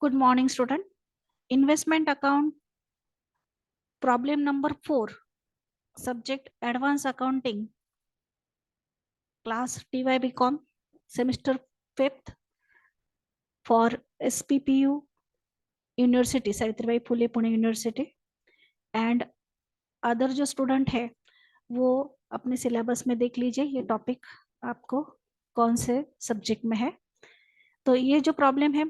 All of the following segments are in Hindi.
Good morning, student. Investment account problem number 4. Subject advanced accounting. Class TYBCom. Semester 5th. For SPPU University, Savitribai Phule Pune university. And other जो स्टूडेंट है वो अपने सिलेबस में देख लीजिए ये टॉपिक आपको कौन से सब्जेक्ट में है. तो ये जो प्रॉब्लम है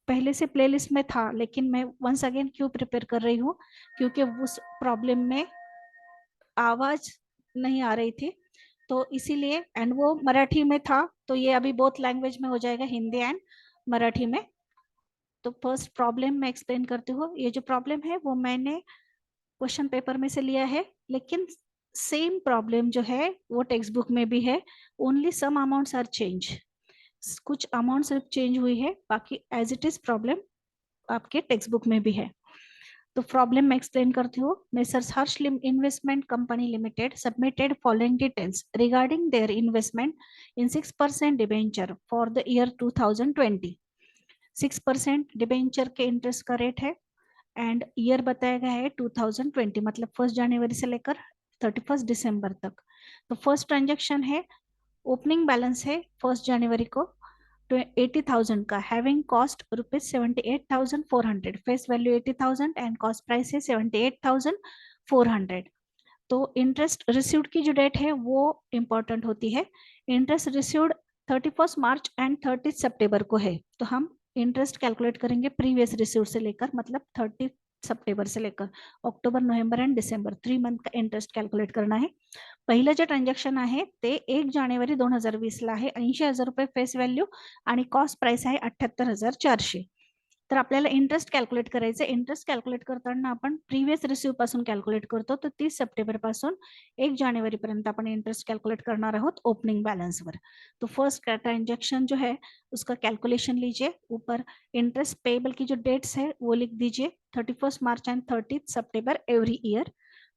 पहले से प्लेलिस्ट में था, लेकिन मैं वंस अगेन क्यों प्रिपेयर कर रही हूँ, क्योंकि उस प्रॉब्लम में आवाज नहीं आ रही थी तो इसीलिए, एंड वो मराठी में था, तो ये अभी बोथ लैंग्वेज में हो जाएगा, हिंदी एंड मराठी में. तो फर्स्ट प्रॉब्लम मैं एक्सप्लेन करती हूँ. ये जो प्रॉब्लम है वो मैंने क्वेश्चन पेपर में से लिया है, लेकिन सेम प्रॉब्लम जो है वो टेक्स्ट बुक में भी है. Only some amounts are change. कुछ अमाउंट सिर्फ चेंज हुई है, बाकी एज इट इज प्रॉब्लम आपके टेक्स्ट बुक में भी है. तो प्रॉब्लम मैं एक्सप्लेन करती हूँ. Messrs Harsh investment company limited submitted following details regarding their investment in 6% debenture for the year 2020. 6% debenture के इंटरेस्ट का रेट है एंड ईयर बताया गया है 2020, मतलब 1 जनवरी से लेकर 31 दिसंबर तक. तो फर्स्ट ट्रांजेक्शन है, ओपनिंग बैलेंस है 1 जनवरी को 80,000 का, having cost rupees 78,400, face value 80,000 and cost price है 78,400. तो इंटरेस्ट रिसीव्ड की जो डेट है वो इंपॉर्टेंट होती है. इंटरेस्ट रिसीव्ड 31 मार्च एंड 30 सितंबर को है, तो हम इंटरेस्ट कैलकुलेट करेंगे प्रीवियस रिसीव्ड से लेकर, मतलब 30 सप्टेंबर से लेकर October, November and December 3 month का इंटरेस्ट कैलकुलेट करना है. पहिलं जे ट्रान्झॅक्शन आहे ते 1 जानेवारी 2020 ला आहे. 80,000 रुपये फेस व्हॅल्यू आणि कॉस्ट प्राइस आहे 78,400. तर आपल्याला इंटरेस्ट कॅल्क्युलेट करायचं. इंटरेस्ट कॅल्क्युलेट करताना आपण प्रीवियस रिसीव्ह पासून कॅल्क्युलेट करतो. तर 30 सप्टेंबर पासून 1 जानेवारी पर्यंत आपण इंटरेस्ट कैलकुलेट करना रहो ओपनिंग बैलेंस पर. तो फर्स्ट ट्रांजेक्शन जो है उसका कैलकुलेशन लीजिए. ऊपर इंटरेस्ट पेबल की जो डेट्स है वो लिख दीजिए, 31 March and 30 September every year.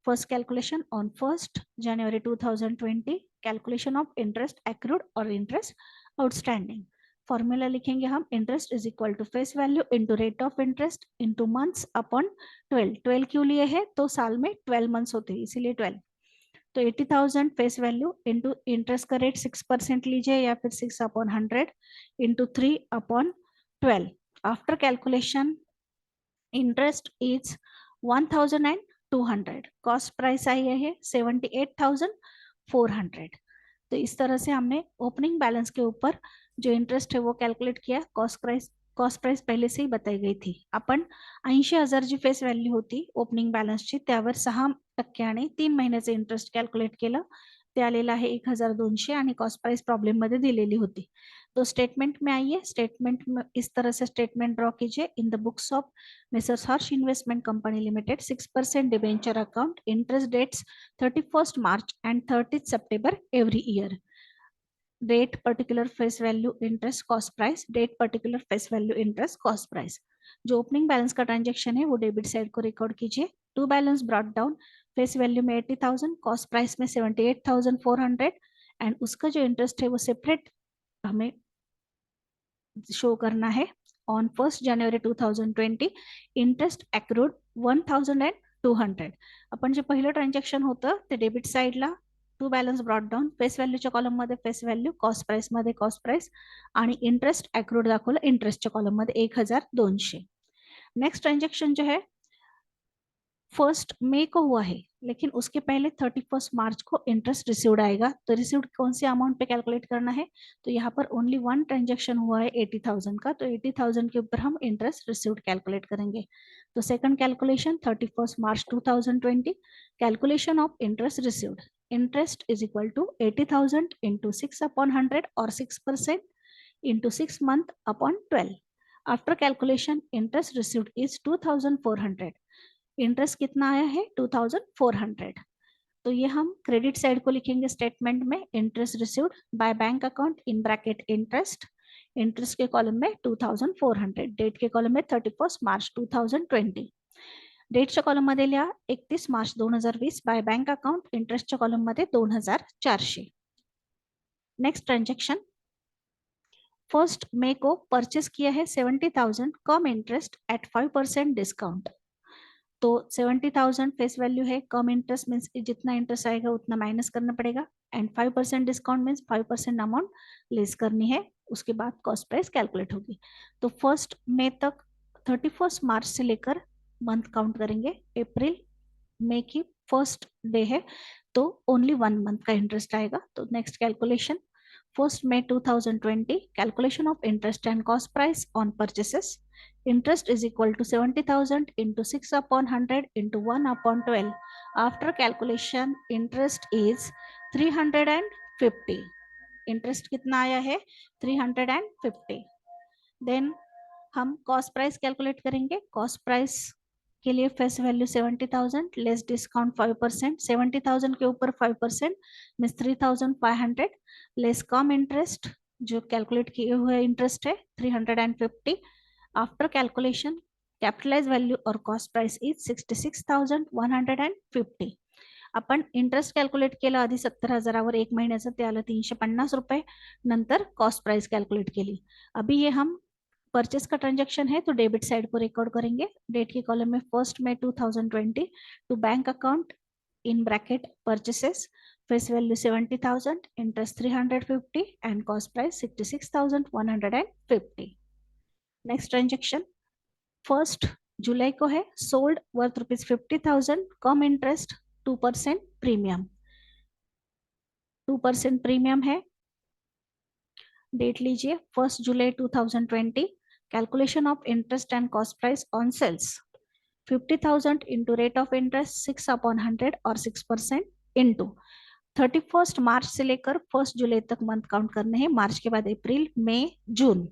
First calculation on 1 January 2020, calculation of interest accrued और इंटरेस्ट आउटस्टैंडिंग. फॉर्मूला लिखेंगे हम, interest is equal to face value into rate of interest into months upon 12. 12 क्यों लिए है, तो साल में 12 मंथ्स होते हैं इसीलिए 12. तो 80,000 फेस वैल्यू इंटू इंटरेस्ट का रेट 6% लीजिए या फिर 6 upon 100 into 3 upon 12. After calculation interest is 1,200, cost price आई है 78,400. तो इस तरह से हमने ओपनिंग बैलेंस के ऊपर जो इंटरेस्ट है वो कैलकुलेट किया. कॉस्ट प्राइस पहले से ही बताई गई थी. आपण 80,000 जी फेस व्हॅल्यू होती ओपनिंग बॅलन्सची त्यावर 6% 3 महिन्याचे इंटरेस्ट कॅल्क्युलेट केलं, ते आलेलं आहे 1,200 आणि कॉस्ट प्राइस प्रॉब्लम मध्ये दिलेली होती. तो स्टेटमेंट में आइए. स्टेटमेंट में इस तरह से स्टेटमेंट ड्रॉ कीजिए. In the books of messrs Harsh investment company limited 6% debenture account, interest dates 31 March and 30 September every year. Date particular face value interest cost price, date particular face value interest cost price. जो ओपनिंग बैलेंस का ट्रांजेक्शन है वो डेबिट साइड को रिकॉर्ड कीजिए. To balance brought down, face value में 80,000, कॉस्ट प्राइस में 78,400 एंड उसका जो इंटरेस्ट है वो सेपरेट हमें शो करना है. On 1 January 2020 interest accrued 1,200. आपण जे पहिलं ट्रान्झॅक्शन होतं ते डेबिट साइडला to balance brought down, face व्हॅल्यूच्या कॉलम मध्ये फेस व्हॅल्यू, कॉस्ट प्राइस मध्ये कॉस्ट प्राइस आणि इंटरेस्ट एक्रूड दाखवलं इंटरेस्टच्या कॉलम मध्ये 1,200. नेक्स्ट ट्रांजेक्शन जो है 1 मई को हुआ है, लेकिन उसके पहले 31 मार्च को इंटरेस्ट रिसीव्ड आएगा. तो रिसीव्ड कौन सी अमाउंट पे कैलकुलेट करना है, तो यहाँ पर ओनली 1 ट्रांजेक्शन हुआ है 80,000 का, तो 80,000 के ऊपर हम इंटरेस्ट रिसीव्ड कैलकुलेट करेंगे. तो second calculation 31 March 2020, calculation of interest received. Interest is equal to 80,000 into 6 upon 100 और 6% into 6 month upon 12. After calculation interest received is 2,400. Interest कितना आया है 2,400. तो ये हम क्रेडिट साइड को लिखेंगे स्टेटमेंट में, interest received by bank account in bracket interest. Interest के कॉलम में 2,400, डेट के कॉलम में 31 मार्च 2020. डेटच्या कॉलम मध्ये लिहा 31 March 2020 by bank account, इंटरेस्टच्या column मध्ये 2,400. नेक्स्ट ट्रांजेक्शन फर्स्ट मे को परचेस किया है 70,000 कम इंटरेस्ट एट 5% डिस्काउंट। तो 70,000 फेस वैल्यू है, कम इंटरेस्ट मीन्स जितना इंटरेस्ट आएगा उतना माइनस करना पड़ेगा, and 5% discount means 5% amount less करनी है, उसके बाद कॉस्ट प्राइस कैलकुलेट होगी। तो फर्स्ट मे तक 31 मार्च से लेकर मंथ काउंट करेंगे। अप्रैल मे की फर्स्ट डे है तो ओनली 1 मंथ का इंटरेस्ट आएगा। तो next calculation, first May 2020 calculation of interest and cost price on purchases. Interest is equal to 70,000 into 6 upon 100 into 1 upon 12. After calculation, interest is 350. Interest कितना आया है 350। देन हम कॉस्ट प्राइस कैलकुलेट करेंगे। कॉस्ट प्राइस के लिए फेस वैल्यू 70,000 लेस डिस्काउंट 5%, 70,000 के ऊपर 5% मीन्स 3,500 लेस कम इंटरेस्ट जो कैलकुलेट किए हुए इंटरेस्ट है 350। आफ्टर कैलकुलेशन कॅपिटलाइज व्हॅल्यू और कॉस्ट प्राइस इज 66,150। आपण इंटरेस्ट कॅल्क्युलेट केलं आधी 70,000 एक महिन्याचं, ते आलं 350 रुपये, नंतर कॉस्ट प्राइस कैलकुलेट केली। अभी ये हम परचेस का ट्रांजैक्शन है तो डेबिट साइड को रिकॉर्ड करेंगे। डेट के कॉलम में first May 2020 to bank account in bracket purchases, face value 70,000, interest 350 and cost price 66,150। Next transaction first जुलाई को है, sold worth ₹50,000 cum interest 2% premium, 2% premium है। डेट लीजिए फर्स्ट जुलाई 2020, calculation of interest and cost price on sales 50,000 into rate of interest 6 upon 100 और 6% इंटू 31 मार्च से लेकर 1 जुलाई तक मंथ काउंट करने हैं। मार्च के बाद अप्रैल मई जून,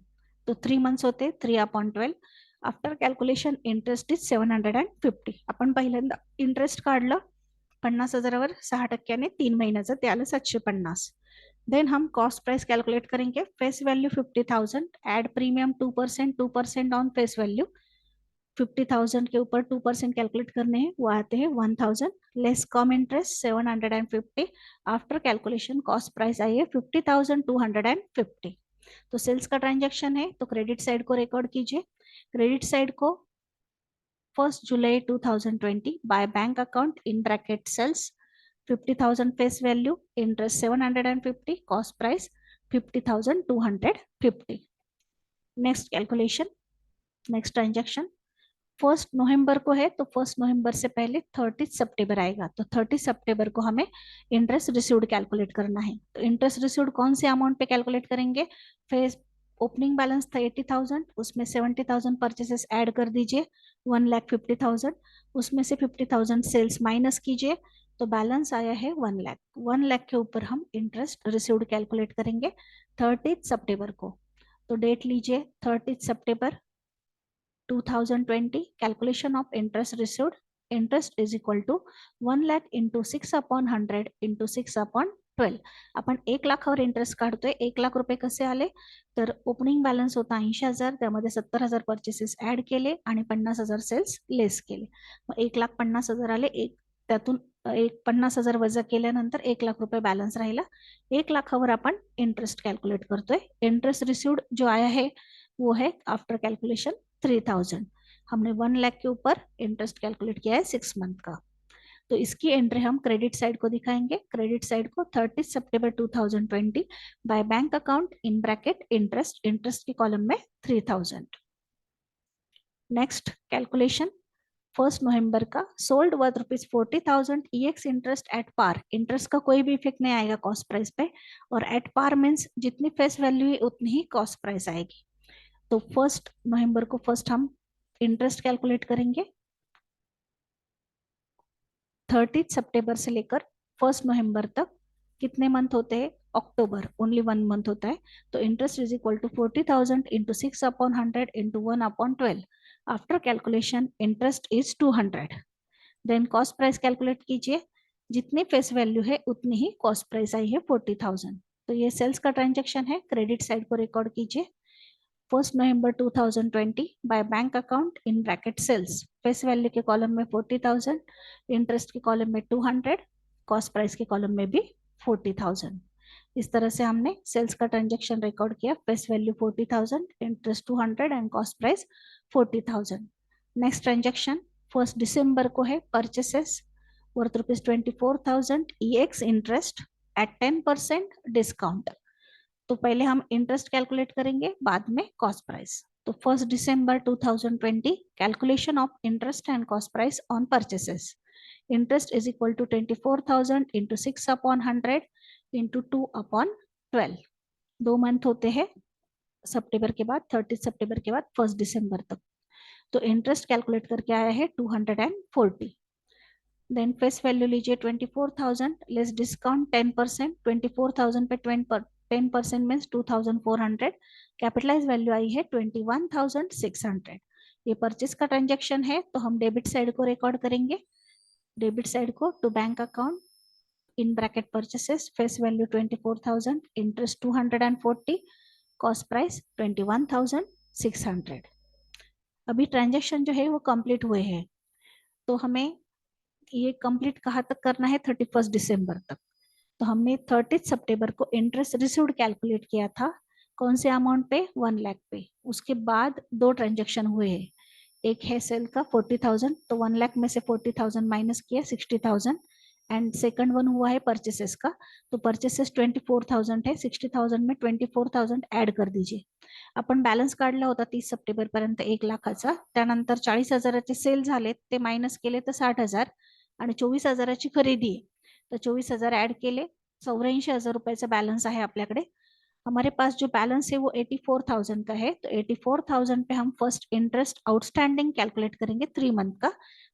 तो 3 मंथ्स होते 3 upon 12। After calculation interest is 750। आपण पहिल्यांदा इंटरेस्ट काढलं 50,000वर 6% 3 महिन्याचं, ते आलं 750। देन हम कॉस्ट प्राइस कैलकुलेट करेंगे। Face value 50,000 add premium 2%, 2% on face value, 50,000 के ऊपर 2% कैलकुलेट करने हैं, वो आते हैं 1,000 लेस कम interest 750। After calculation cost price आई है 50,250। तो सेल्स का ट्रांजैक्शन है तो क्रेडिट साइड को रिकॉर्ड कीजिए। क्रेडिट साइड को 1 July 2020 by bank account in bracket sales 50,000 face value, interest 750, cost price 50,250। Next calculation, next transaction 1 November को है तो 1 नवंबर से पहले 30 सितंबर आएगा, तो 30 सितंबर को हमें इंटरेस्ट रिसीव्ड कैलकुलेट करना है। तो इंटरेस्ट रिसीव्ड कौन से अमाउंट पे कैलकुलेट करेंगे, फेस ओपनिंग बैलेंस था 80,000, उसमें 70,000 परचेसेस ऐड कर दीजिए 1,50,000, उसमें से 50,000 सेल्स माइनस कीजिए तो बैलेंस आया है 1 लाख। 1 लाख के ऊपर हम इंटरेस्ट रिसीव्ड कैलकुलेट करेंगे 30 सितंबर को। तो डेट लीजिए 30 September 2020, calculation of interest received, interest is equal to 1 lakh into 6 upon 100 into 6 upon 12। आपण 1 लाखावर इंटरेस्ट काढतोय। 1 लाख रुपये कसे आले तर ओपनिंग बॅलन्स होता 80,000, त्यामध्ये 70,000 परचेसेस ऍड केले आणि 50,000 सेल्स लेस केले, मग 1,50,000 आले। एक त्यातून 50,000 वजा केल्यानंतर 1 लाख रुपये बॅलन्स राहिला। 1 लाखावर आपण इंटरेस्ट कैलकुलेट करतोय। इंटरेस्ट रिसीव्ड जो आया है वो है आफ्टर कैलकुलेशन 3,000। हमने 1 लाख के ऊपर इंटरेस्ट कैलकुलेट किया है 6 मंथ का, तो इसकी एंट्री हम क्रेडिट साइड को दिखाएंगे। क्रेडिट साइड को 30 September 2020 by bank account in bracket interest, interest के कॉलम में 3,000। नेक्स्ट कैलकुलेशन 1 नवंबर का, sold worth ₹40,000 EX interest at par, interest का कोई भी इफेक्ट नहीं आएगा कॉस्ट प्राइस पे, और एट पार मीन्स जितनी फेस वैल्यू है उतनी ही कॉस्ट प्राइस आएगी। तो 1 नवंबर को फर्स्ट हम इंटरेस्ट कैलकुलेट करेंगे। 30 सितंबर से लेकर 1 नवंबर तक कितने मंथ होते हैं, अक्टूबर ओनली 1 मंथ होता है, तो interest is equal to 40,000 into 6 upon 100 into 1 upon 12। After calculation interest is 200। Then cost price calculate कीजिए, जितनी फेस वैल्यू है उतनी ही कॉस्ट प्राइस आई है 40,000। तो ये सेल्स का ट्रांजैक्शन है, क्रेडिट साइड को रिकॉर्ड कीजिए। 1 November 2020 by bank account in bracket sales, face value के कॉलम में 40,000, इंटरेस्ट के कॉलम में 200, कॉस्ट प्राइस के कॉलम में भी 40,000। इस तरह से हमने सेल्स का ट्रांजेक्शन रिकॉर्ड किया। Face value 40,000, interest 200 and cost price 40,000। Next transaction 1 दिसंबर को है, purchases worth ₹24,000 EX interest eight 10% discount. तो पहले हम इंटरेस्ट कैलकुलेट करेंगे, बाद में कॉस्ट प्राइस। तो 1 December 2020 calculation of interest and cost price on purchases. Interest is equal to 24,000 into 6/100 into 2/12। 2 month होते हैं सितंबर के बाद, 30 सितंबर के बाद 1 दिसंबर तक। तो इंटरेस्ट कैलकुलेट करके आया है 240। देन फेस वैल्यू लीजिए 24,000 लेस डिस्काउंट 10%। 24,000 पे 10% मीन्स 2,400। कैपिटलाइज वैल्यू आई है 21,600। ये परचेस का ट्रांजेक्शन है, तो हम डेबिट साइड को रिकॉर्ड करेंगे। डेबिट साइड को to bank account in bracket purchases, face value 24,000, interest 240, cost price 21,600। अभी ट्रांजेक्शन जो है वो कंप्लीट हुए हैं, तो हमें ये कंप्लीट कहाँ तक करना है, 31 दिसंबर तक। तो हमने 30 सितंबर को इंटरेस्ट रिसीव्ड कैलकुलेट किया था, कौन से अमाउंट पे, 1 लाख पे। उसके बाद 2 ट्रांजेक्शन हुए हैं, एक है सेल का 40,000, तो 1 लाख में से 40,000 माइनस किया 60,000। एंड सेकंड वन हुआ है परचेसेस का, तो परचेसेस 24,000 है, 60,000 में 24,000 ऍड कर दीजिए। आपण बॅलन्स काढला होता 30 सप्टेंबर पर्यंत 1 लाखाचा, त्यानंतर 40,000चे सेल झाले, ते मायनस केले तर 60,000 आणि 24,000ची खरेदी आहे, तर 24,000 ऍड केले, 84,000 रुपयाचा बॅलन्स आहे आपल्याकडे। हमारे पास जो बैलेंस है वो 84,000 का है, तो 84,000 पे हम फर्स्ट इंटरेस्ट आउटस्टैंडिंग कैलकुलेट करेंगे 3 मंथ का,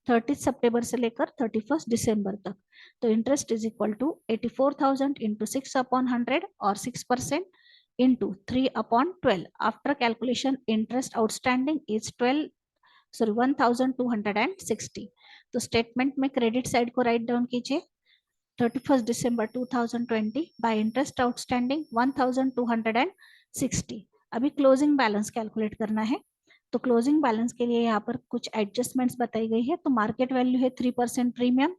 30 सितंबर से लेकर 31 दिसंबर तक। तो interest is equal to 84,000 into 6/100 और 6% into 3/12। After calculation interest outstanding is 1,260। तो स्टेटमेंट में क्रेडिट साइड को राइट डाउन कीजिए, 31 December 2020 by interest outstanding 1,260। अभी क्लोजिंग बैलेंस कैलकुलेट करना है, तो क्लोजिंग बैलेंस के लिए यहाँ पर कुछ एडजस्टमेंट्स बताई गई है। तो मार्केट वैल्यू है 3% प्रीमियम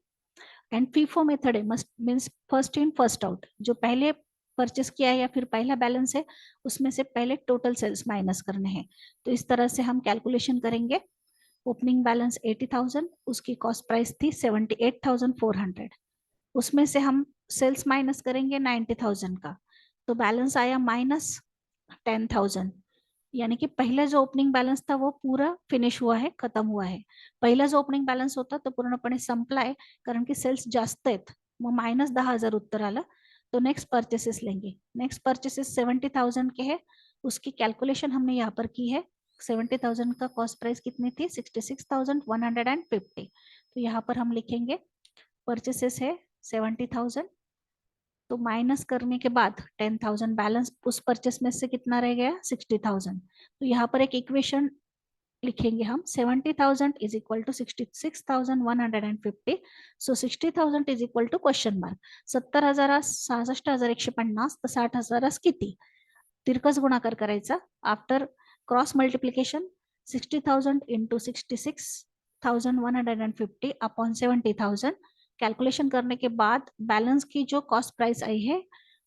एंड फीफो मेथड है, must means first in first out. जो पहले परचेस किया है या फिर पहला बैलेंस है, उसमें से पहले टोटल सेल्स माइनस करने हैं। तो इस तरह से हम कैलकुलेशन करेंगे। ओपनिंग बैलेंस 80,000, उसकी कॉस्ट प्राइस थी 78,400, उसमें से हम सेल्स माइनस करेंगे 90,000 का, तो बैलेंस आया -10,000। यानी कि पहला जो ओपनिंग बैलेंस था वो पूरा फिनिश हुआ है, खत्म हुआ है। पहिला जो ओपनिंग बैलेंस होता तो पूर्णपणे संपलाय, कारण की सेल्स जास्त आहेत, मग -10,000 उत्तर आलं। तो नेक्स्ट परचेसेस लेंगे। नेक्स्ट परचेसेस 70,000 के है, उसकी कैलकुलेशन हमने यहाँ पर की है। 70,000 का कॉस्ट प्राइस कितनी थी, 66,150। तो यहाँ पर हम लिखेंगे परचेसेस है 70,000, तो माइनस करने के बाद 10,000 बैलेंस उस परचेस में से कितना रह गया, 60,000। तो यहाँ पर एक इक्वेशन लिखेंगे हम, 70,000 is equal to 66,150। So 60,000 is equal to question mark. 70,000 66,150 तर 60,000 किती, तिरकस गुणाकार करायचा। After cross multiplication 60,000 into 66,150 upon 70,000, calculation करने के बाद बैलेंस की जो कॉस्ट प्राइस आई है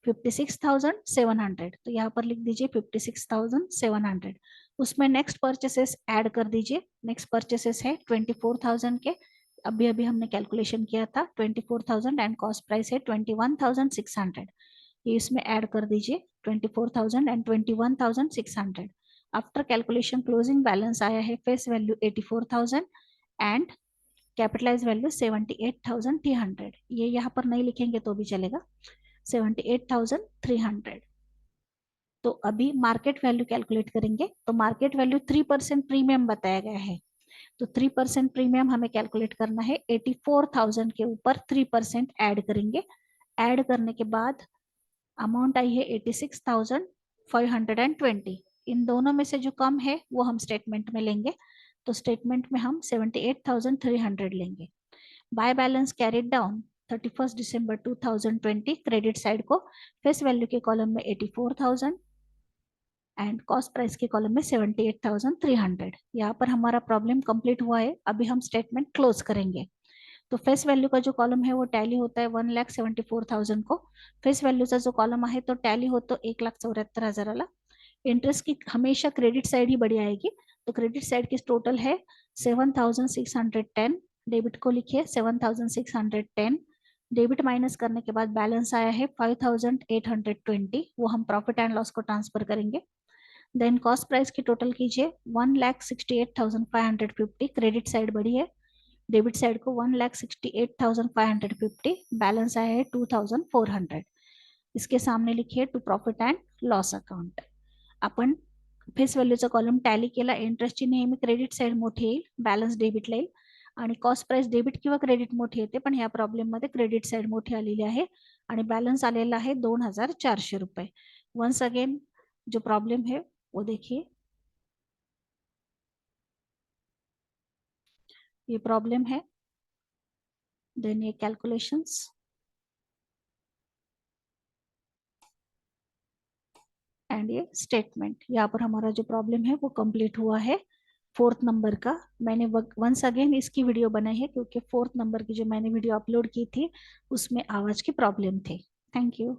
56,700, तो यहाँ पर लिख दीजिए 56,700। उसमें नेक्स्ट परचेसेस ऐड कर दीजिए। नेक्स्ट परचेसेस है 24,000 के, अभी अभी हमने कैलकुलेशन किया था 24,000 एंड कॉस्ट प्राइस है 21,600, ये इसमें ऐड कर दीजिए 24,000 and 21,600। After calculation closing balance आया है face value 84,000 and capitalize value 78,300। ये यहाँ पर नहीं लिखेंगे तो भी चलेगा, 78,300। तो अभी मार्केट वैल्यू कैलकुलेट करेंगे। तो मार्केट वैल्यू 3% प्रीमियम बताया गया है, तो 3% प्रीमियम हमें कैलकुलेट करना है। 84,000 के ऊपर 3% ऐड करेंगे। ऐड करने के बाद अमाउंट आई है 86,520। इन दोनों में से जो कम है वो हम स्टेटमेंट में लेंगे, तो स्टेटमेंट में हम 78,300 लेंगे। By balance carried down 31 December 2020, credit side को फेस वैल्यू के कॉलम में 84,000 एंड कॉस्ट प्राइस के कॉलम में 78,300। यहाँ पर हमारा प्रॉब्लम कंप्लीट हुआ है। अभी हम स्टेटमेंट क्लोज करेंगे। तो फेस वैल्यू का जो कॉलम है वो टैली होता है 1,74,000 को. फेस व्हॅल्यूचा जो कॉलम आहे तो टॅली होतो 1,74,000ला. इंटरेस्ट की हमेशा क्रेडिट साइड ही बड़ी आएगी. तो क्रेडिट साइड की टोटल है 7,610. डेबिट को लिखिए 7,610. डेबिट माइनस करने के बाद बैलेंस आया है 5,820. वो हम प्रॉफिट एंड लॉस को ट्रांसफर करेंगे. देन कॉस्ट प्राइस की टोटल कीजिए 1,68,550. क्रेडिट साइड बड़ी है. डेबिट साइड को 1,68,550. बैलेंस आया है 2,400. इसके सामने लिखिए to profit and loss account. आपण फेस व्हॅल्यूचा कॉलम टॅली केला. इंटरेस्टची नेहमी क्रेडिट साइड मोठी येईल, बॅलन्स डेबिटला येईल. आणि कॉस्ट प्राइस डेबिट किंवा क्रेडिट मोठी येते, पण ह्या प्रॉब्लेम मध्ये क्रेडिट साइड मोठी आलेली आहे आणि बॅलन्स आलेला आहे 2,400 रुपये. वंस अगेन जो प्रॉब्लम है वो देखिए. ये प्रॉब्लम है. देन ये कैलकुलेशंस एंड ये स्टेटमेंट. यहाँ पर हमारा जो प्रॉब्लम है वो कंप्लीट हुआ है 4th नंबर का. मैंने वंस अगेन इसकी वीडियो बनाई है क्योंकि 4th नंबर की जो मैंने वीडियो अपलोड की थी उसमें आवाज की प्रॉब्लम थी. Thank you.